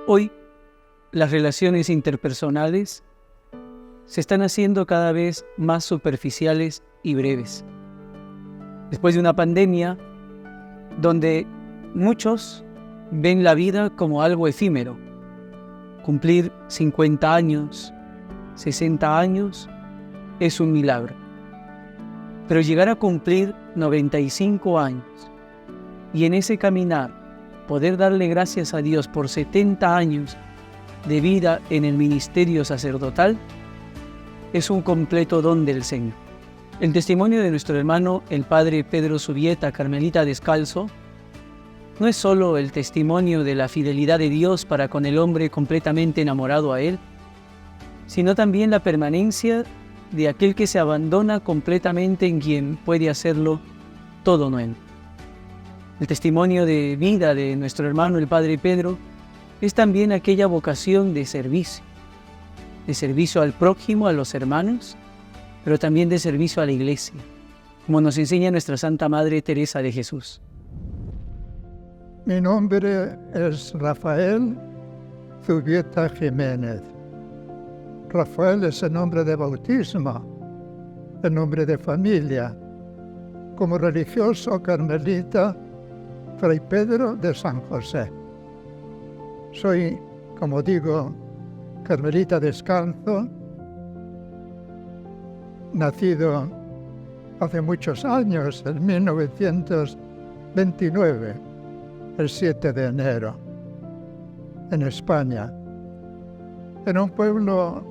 Hoy, las relaciones interpersonales se están haciendo cada vez más superficiales y breves. Después de una pandemia donde muchos ven la vida como algo efímero, cumplir 50 años, 60 años es un milagro. Pero llegar a cumplir 95 años y en ese caminar poder darle gracias a Dios por 70 años de vida en el ministerio sacerdotal es un completo don del Señor. El testimonio de nuestro hermano, el padre Pedro Subieta, carmelita descalzo, no es solo el testimonio de la fidelidad de Dios para con el hombre completamente enamorado a Él, sino también la permanencia de aquel que se abandona completamente en quien puede hacerlo todo nuevo. El testimonio de vida de nuestro hermano, el padre Pedro, es también aquella vocación de servicio al prójimo, a los hermanos, pero también de servicio a la Iglesia, como nos enseña nuestra Santa Madre Teresa de Jesús. Mi nombre es Rafael Zubieta Jiménez. Rafael es el nombre de bautismo, el nombre de familia. Como religioso carmelita, Fray Pedro de San José. Soy, como digo, carmelita descalzo, nacido hace muchos años, en 1929, el 7 de enero, en España, en un pueblo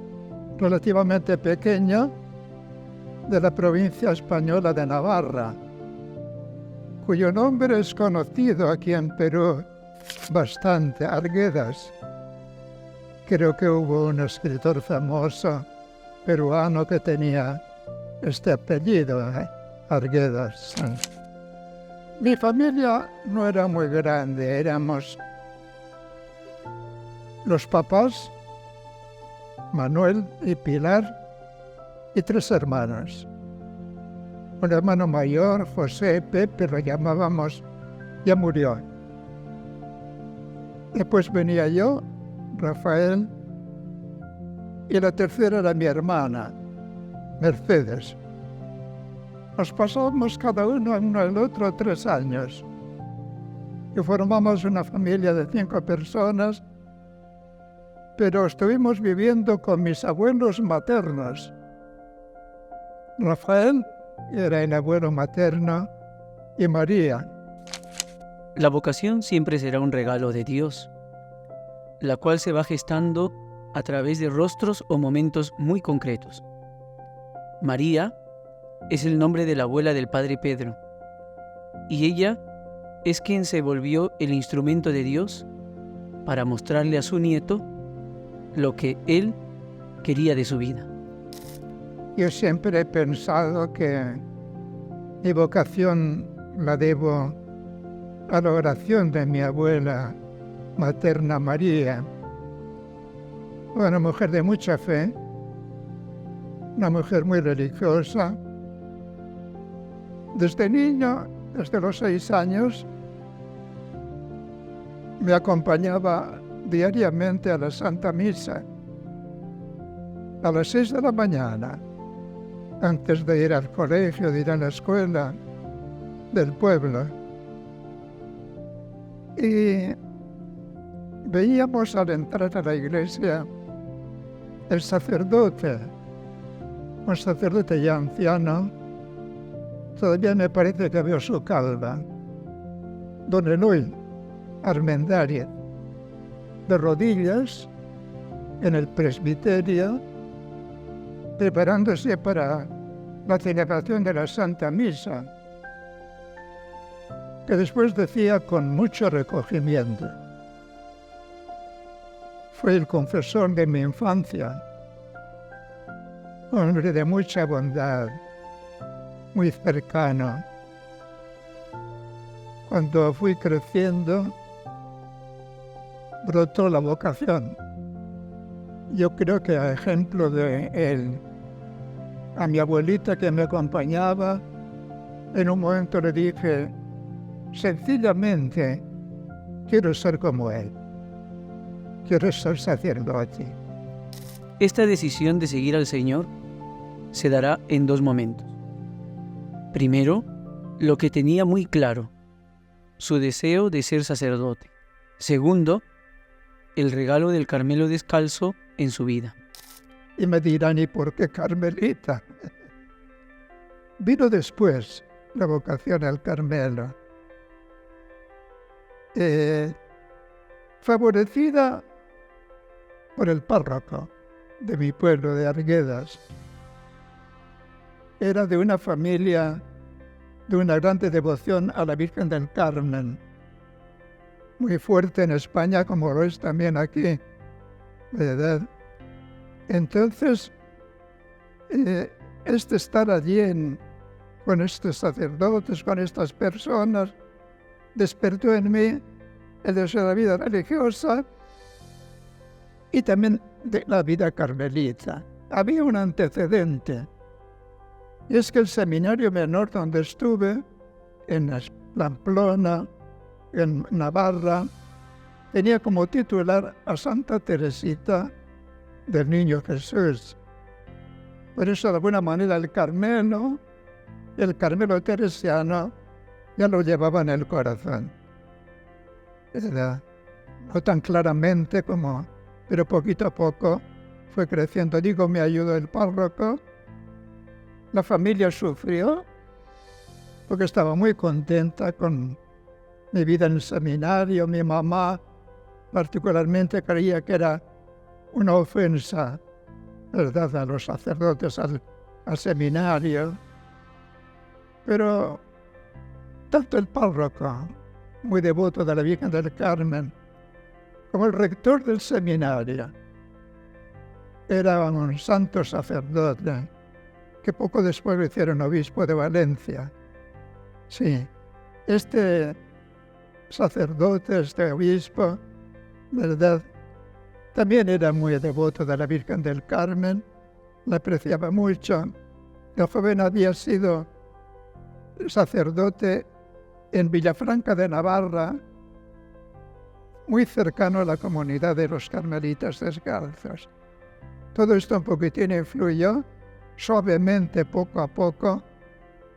relativamente pequeño de la provincia española de Navarra, cuyo nombre es conocido aquí en Perú bastante, Arguedas. Creo que hubo un escritor famoso peruano que tenía este apellido, Arguedas. Mi familia no era muy grande, éramos los papás, Manuel y Pilar, y 3 hermanos. Un hermano mayor, José, Pepe, lo llamábamos, ya murió. Después venía yo, Rafael, y la tercera era mi hermana, Mercedes. Nos pasábamos cada uno al otro 3 años. Y formamos una familia de 5 personas, pero estuvimos viviendo con mis abuelos maternos. Rafael era el abuelo materno y María. La vocación siempre será un regalo de Dios, la cual se va gestando a través de rostros o momentos muy concretos. María es el nombre de la abuela del padre Pedro, y ella es quien se volvió el instrumento de Dios para mostrarle a su nieto lo que él quería de su vida. Yo siempre he pensado que mi vocación la debo a la oración de mi abuela materna María, una mujer de mucha fe, una mujer muy religiosa. Desde niño, desde los 6 años, me acompañaba diariamente a la Santa Misa, a las 6 de la mañana, antes de ir al colegio, de ir a la escuela del pueblo. Y veíamos al entrar a la iglesia el sacerdote, un sacerdote ya anciano, todavía me parece que veo su calva, don Eloy Armendáriz, de rodillas en el presbiterio, preparándose para la celebración de la Santa Misa, que después decía con mucho recogimiento. Fue el confesor de mi infancia, un hombre de mucha bondad, muy cercano. Cuando fui creciendo, brotó la vocación. Yo creo que a ejemplo de él, a mi abuelita que me acompañaba, en un momento le dije, sencillamente, quiero ser como él. quiero ser sacerdote. Esta decisión de seguir al Señor se dará en dos momentos. Primero, lo que tenía muy claro, su deseo de ser sacerdote. Segundo, el regalo del Carmelo descalzo en su vida. Y me dirán, ¿y por qué carmelita? Vino después la vocación al Carmelo, favorecida por el párroco de mi pueblo de Arguedas. Era de una familia de una grande devoción a la Virgen del Carmen, muy fuerte en España como lo es también aquí, ¿verdad? Entonces, estar allí con estos sacerdotes, con estas personas, despertó en mí el deseo de la vida religiosa y también de la vida carmelita. Había un antecedente, y es que el seminario menor donde estuve, en Pamplona, en Navarra, tenía como titular a Santa Teresita del Niño Jesús. Por eso, de alguna manera, el Carmelo teresiano, ya lo llevaba en el corazón. No tan claramente pero poquito a poco fue creciendo. Me ayudó el párroco. La familia sufrió porque estaba muy contenta con mi vida en el seminario. Mi mamá particularmente creía que era una ofensa, ¿verdad?, a los sacerdotes, al seminario. Pero tanto el párroco, muy devoto de la Virgen del Carmen, como el rector del seminario, era un santo sacerdote que poco después lo hicieron obispo de Valencia. Sí, este sacerdote, este obispo, ¿verdad?, también era muy devoto de la Virgen del Carmen, la apreciaba mucho. El joven había sido sacerdote en Villafranca de Navarra, muy cercano a la comunidad de los carmelitas descalzos. Todo esto un poquitín influyó suavemente, poco a poco,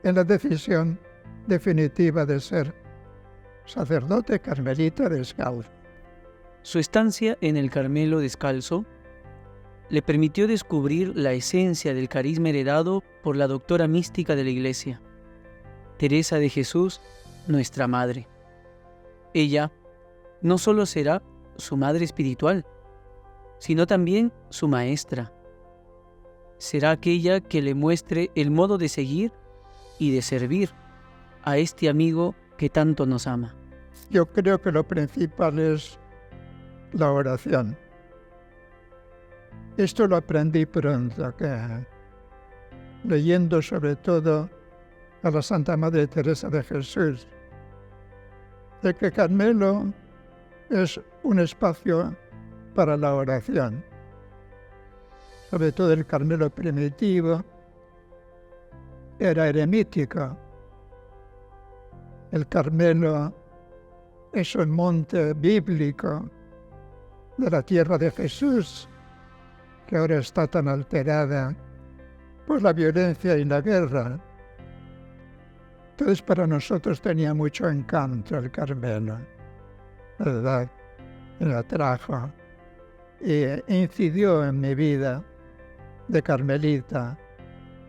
en la decisión definitiva de ser sacerdote carmelita descalzo. Su estancia en el Carmelo descalzo le permitió descubrir la esencia del carisma heredado por la doctora mística de la Iglesia, Teresa de Jesús, nuestra Madre. Ella no solo será su madre espiritual, sino también su maestra. Será aquella que le muestre el modo de seguir y de servir a este amigo que tanto nos ama. Yo creo que lo principal es la oración. Esto lo aprendí pronto, leyendo sobre todo a la Santa Madre Teresa de Jesús, de que Carmelo es un espacio para la oración. Sobre todo el Carmelo primitivo era eremítico. El Carmelo es un monte bíblico de la tierra de Jesús, que ahora está tan alterada por la violencia y la guerra. Entonces para nosotros tenía mucho encanto el Carmelo, ¿verdad? Me atrajo y incidió en mi vida de carmelita.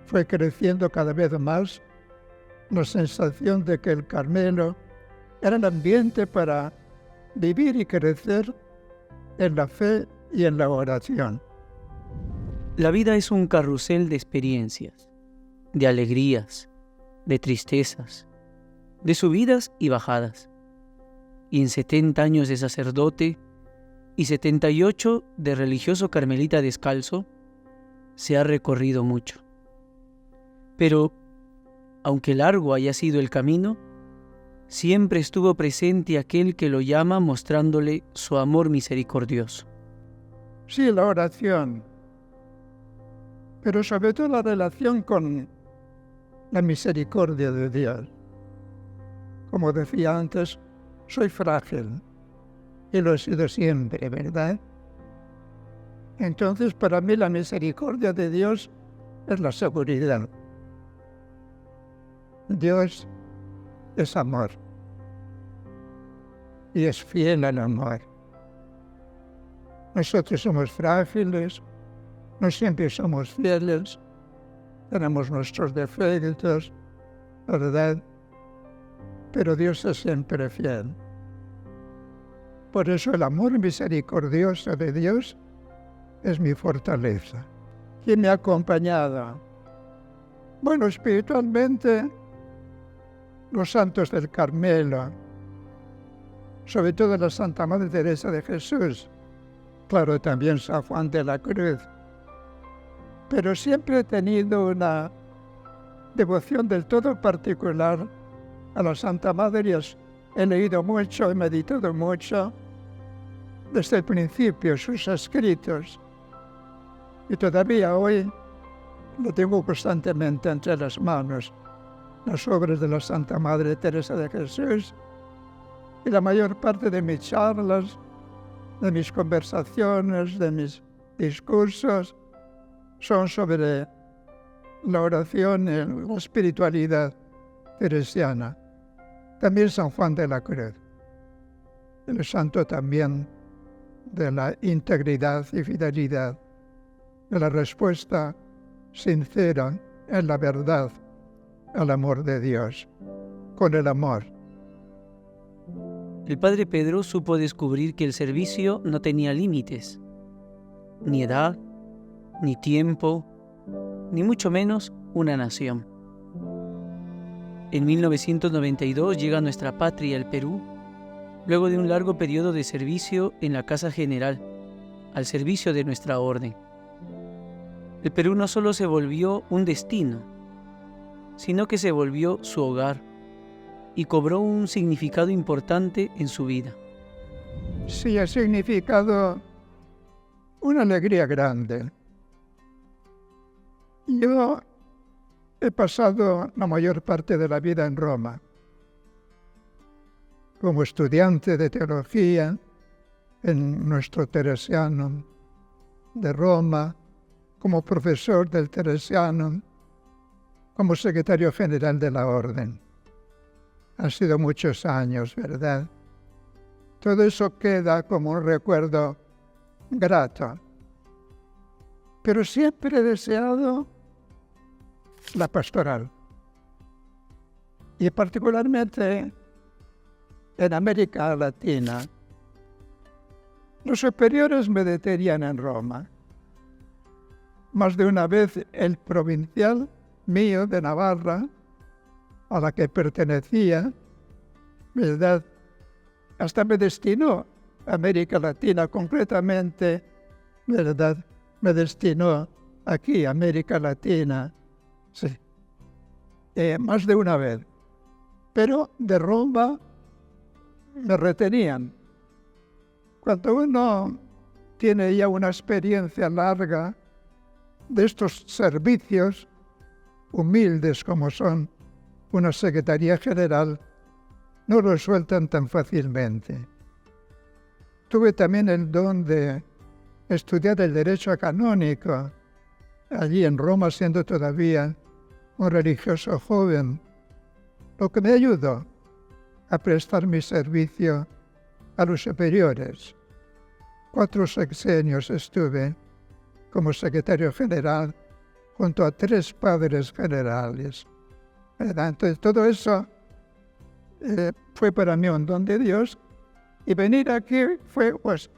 Fue creciendo cada vez más la sensación de que el Carmelo era el ambiente para vivir y crecer en la fe y en la oración. La vida es un carrusel de experiencias, de alegrías, de tristezas, de subidas y bajadas. Y en 70 años de sacerdote y 78 de religioso carmelita descalzo, se ha recorrido mucho. Pero, aunque largo haya sido el camino, siempre estuvo presente aquel que lo llama mostrándole su amor misericordioso. Sí, la oración, pero sobre todo la relación con la misericordia de Dios. Como decía antes, soy frágil, y lo he sido siempre, ¿verdad? Entonces, para mí la misericordia de Dios es la seguridad. Dios es amor y es fiel al amor. Nosotros somos frágiles, no siempre somos fieles, tenemos nuestros defectos, ¿verdad? Pero Dios es siempre fiel. Por eso el amor misericordioso de Dios es mi fortaleza. ¿Quién me ha acompañado? Bueno, espiritualmente, los santos del Carmelo, sobre todo la Santa Madre Teresa de Jesús, claro, también San Juan de la Cruz. Pero siempre he tenido una devoción del todo particular a la Santa Madre. He leído mucho, he meditado mucho desde el principio sus escritos. Y todavía hoy lo tengo constantemente entre las manos, las obras de la Santa Madre Teresa de Jesús, y la mayor parte de mis charlas, de mis conversaciones, de mis discursos, son sobre la oración y la espiritualidad teresiana. También San Juan de la Cruz, el santo también de la integridad y fidelidad, de la respuesta sincera en la verdad al amor de Dios, con el amor. El padre Pedro supo descubrir que el servicio no tenía límites, ni edad, ni tiempo, ni mucho menos una nación. En 1992 llega a nuestra patria, el Perú, luego de un largo periodo de servicio en la Casa General, al servicio de nuestra orden. El Perú no solo se volvió un destino, sino que se volvió su hogar y cobró un significado importante en su vida. Sí, ha significado una alegría grande. Yo he pasado la mayor parte de la vida en Roma, como estudiante de teología en nuestro Teresianum de Roma, como profesor del Teresianum, como secretario general de la Orden. Han sido muchos años, ¿verdad? Todo eso queda como un recuerdo grato. Pero siempre he deseado la pastoral. Y particularmente en América Latina. Los superiores me detenían en Roma. Más de una vez el provincial mío de Navarra, a la que pertenecía, ¿verdad?, hasta me destinó a América Latina, concretamente, ¿verdad?, me destinó aquí, a América Latina, sí, más de una vez. Pero de Roma me retenían. Cuando uno tiene ya una experiencia larga de estos servicios humildes como son una Secretaría General, no lo sueltan tan fácilmente. Tuve también el don de estudiar el derecho canónico allí en Roma, siendo todavía un religioso joven, lo que me ayudó a prestar mi servicio a los superiores. 4 sexenios estuve como secretario general junto a 3 padres generales. Entonces todo eso fue para mí un don de Dios, y venir aquí fue pues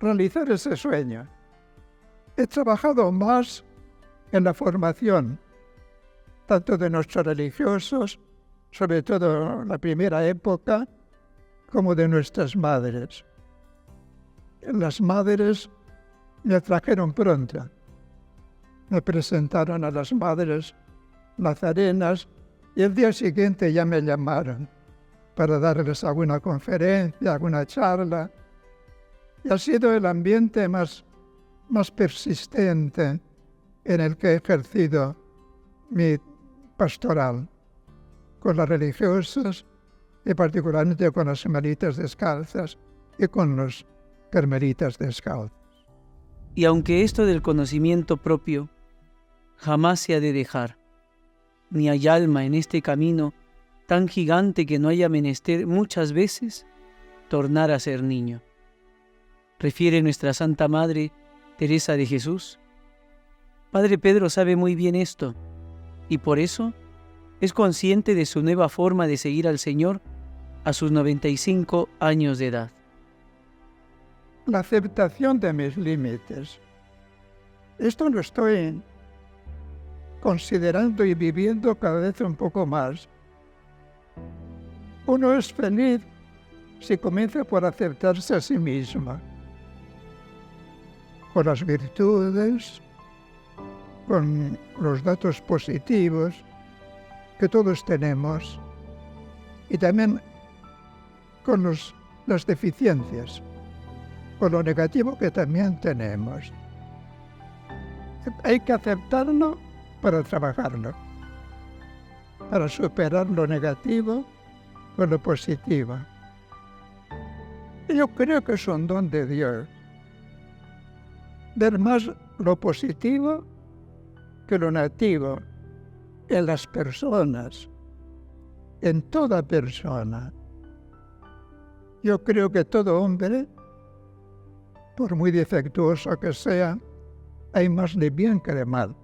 realizar ese sueño. He trabajado más en la formación, tanto de nuestros religiosos, sobre todo en la primera época, como de nuestras madres. Las madres me atrajeron pronto. Me presentaron a las madres nazarenas y el día siguiente ya me llamaron para darles alguna conferencia, alguna charla. Y ha sido el ambiente más persistente en el que he ejercido mi pastoral, con las religiosas y particularmente con las hermanitas descalzas, y con los carmelitas descalzos. Y aunque esto del conocimiento propio jamás se ha de dejar, ni hay alma en este camino tan gigante que no haya menester muchas veces tornar a ser niño. Refiere nuestra Santa Madre Teresa de Jesús. Padre Pedro sabe muy bien esto, y por eso es consciente de su nueva forma de seguir al Señor a sus 95 años de edad. La aceptación de mis límites. Esto lo estoy considerando y viviendo cada vez un poco más. Uno es feliz si comienza por aceptarse a sí mismo, con las virtudes, con los datos positivos que todos tenemos y también con las deficiencias, con lo negativo que también tenemos. Hay que aceptarlo para trabajarlo, para superar lo negativo con lo positivo. Yo creo que es un don de Dios, ver más lo positivo que lo negativo en las personas, en toda persona. Yo creo que todo hombre, por muy defectuoso que sea, hay más de bien que de mal.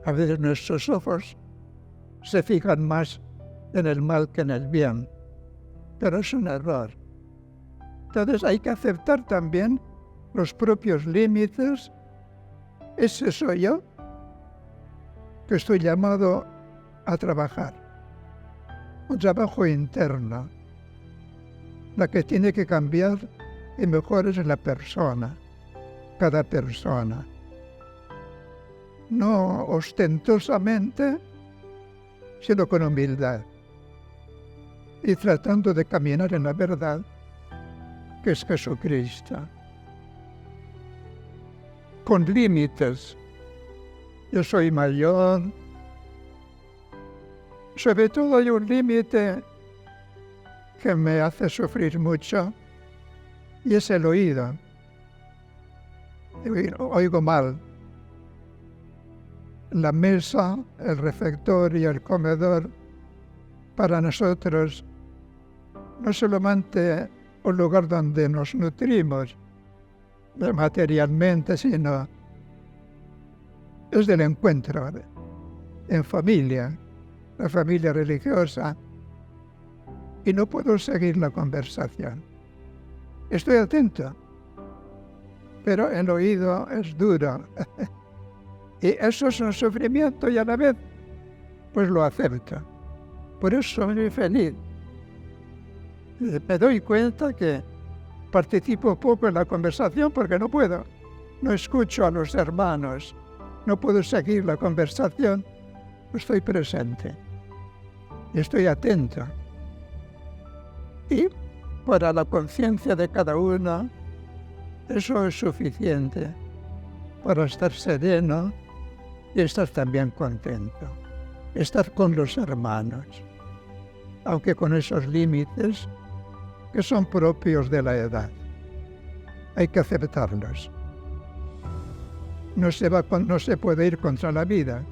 A veces nuestros ojos se fijan más en el mal que en el bien, pero es un error. Entonces hay que aceptar también los propios límites. Ese soy yo, que estoy llamado a trabajar. Un trabajo interno. La que tiene que cambiar y mejor es la persona, cada persona. No ostentosamente, sino con humildad. Y tratando de caminar en la verdad, que es Jesucristo. Con límites. Yo soy mayor. Sobre todo hay un límite que me hace sufrir mucho, y es el oído. Oigo mal. La mesa, el refectorio, el comedor, para nosotros no solamente un lugar donde nos nutrimos materialmente, sino es del encuentro en familia, la familia religiosa, y no puedo seguir la conversación. Estoy atento, pero el oído es duro. Y eso es un sufrimiento y a la vez, pues lo acepto. Por eso soy muy feliz. Me doy cuenta que participo poco en la conversación porque no puedo. No escucho a los hermanos, no puedo seguir la conversación. Estoy presente, estoy atento. Y para la conciencia de cada uno, eso es suficiente para estar sereno y estar también contento. Estar con los hermanos, aunque con esos límites que son propios de la edad. Hay que aceptarlos. No se puede ir contra la vida.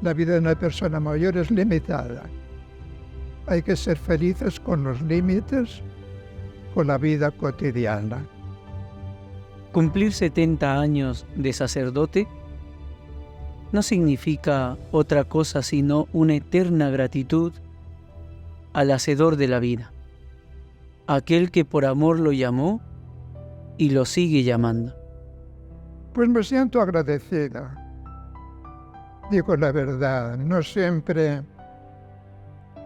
La vida de una persona mayor es limitada. Hay que ser felices con los límites, con la vida cotidiana. Cumplir 70 años de sacerdote no significa otra cosa sino una eterna gratitud al Hacedor de la vida, aquel que por amor lo llamó y lo sigue llamando. Pues me siento agradecido. Digo la verdad, no siempre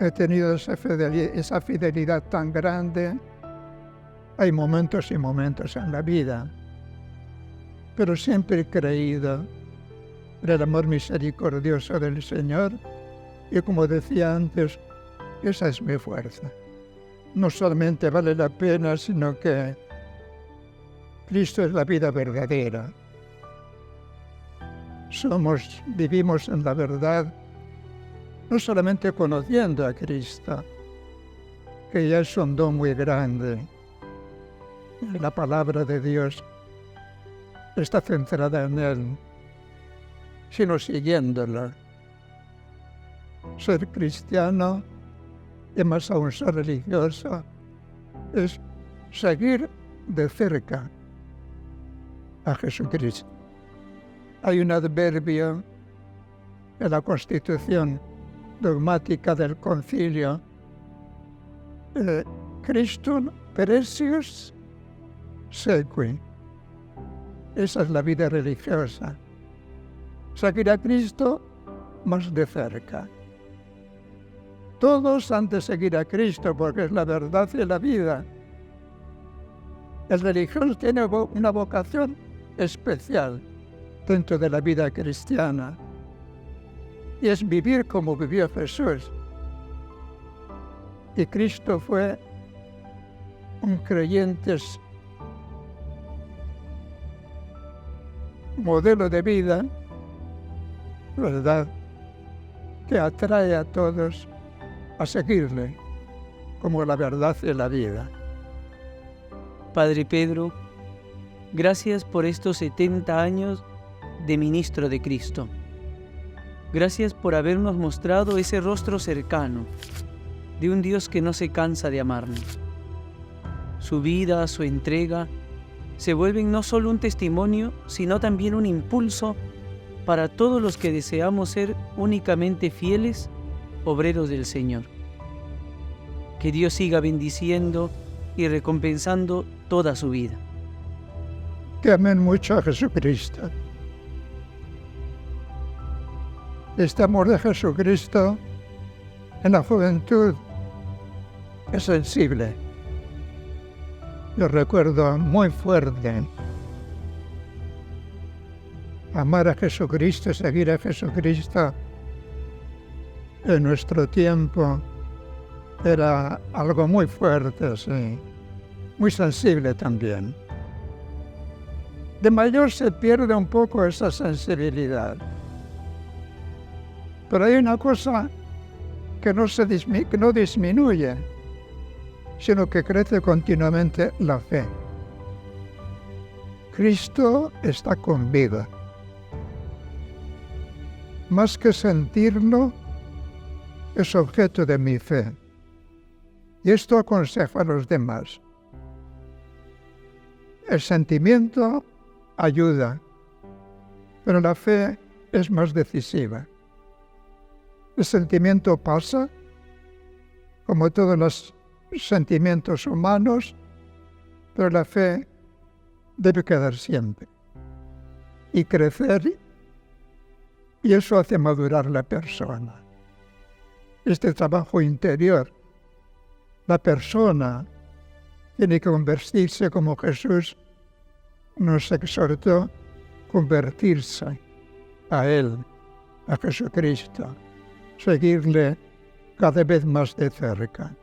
he tenido esa fidelidad tan grande. Hay momentos y momentos en la vida, pero siempre he creído en el amor misericordioso del Señor y, como decía antes, esa es mi fuerza. No solamente vale la pena, sino que Cristo es la vida verdadera. Vivimos en la verdad, no solamente conociendo a Cristo, que ya es un don muy grande. La palabra de Dios está centrada en Él, sino siguiéndola. Ser cristiano, y más aún ser religioso, es seguir de cerca a Jesucristo. Hay un adverbio en la Constitución dogmática del Concilio, Christum precious sequi. Esa es la vida religiosa. Seguir a Cristo más de cerca. Todos han de seguir a Cristo porque es la verdad y la vida. El religioso tiene una vocación especial dentro de la vida cristiana y es vivir como vivió Jesús. Y Cristo fue un creyente modelo de vida, ¿verdad?, que atrae a todos a seguirle como la verdad y la vida. Padre Pedro, gracias por estos 70 años de ministro de Cristo. Gracias por habernos mostrado ese rostro cercano de un Dios que no se cansa de amarnos. Su vida, su entrega, se vuelven no solo un testimonio, sino también un impulso para todos los que deseamos ser únicamente fieles obreros del Señor. Que Dios siga bendiciendo y recompensando toda su vida. Que amen mucho a Jesucristo. Este amor de Jesucristo en la juventud es sensible. Yo recuerdo muy fuerte amar a Jesucristo, seguir a Jesucristo en nuestro tiempo era algo muy fuerte, sí, muy sensible también. De mayor se pierde un poco esa sensibilidad. Pero hay una cosa que no disminuye, sino que crece continuamente: la fe. Cristo está conmigo. Más que sentirlo, es objeto de mi fe. Y esto aconsejo a los demás. El sentimiento ayuda, pero la fe es más decisiva. El sentimiento pasa, como todos los sentimientos humanos, pero la fe debe quedar siempre y crecer, y eso hace madurar la persona. Este trabajo interior, la persona tiene que convertirse como Jesús nos exhortó, convertirse a Él, a Jesucristo, seguirle cada vez más de cerca.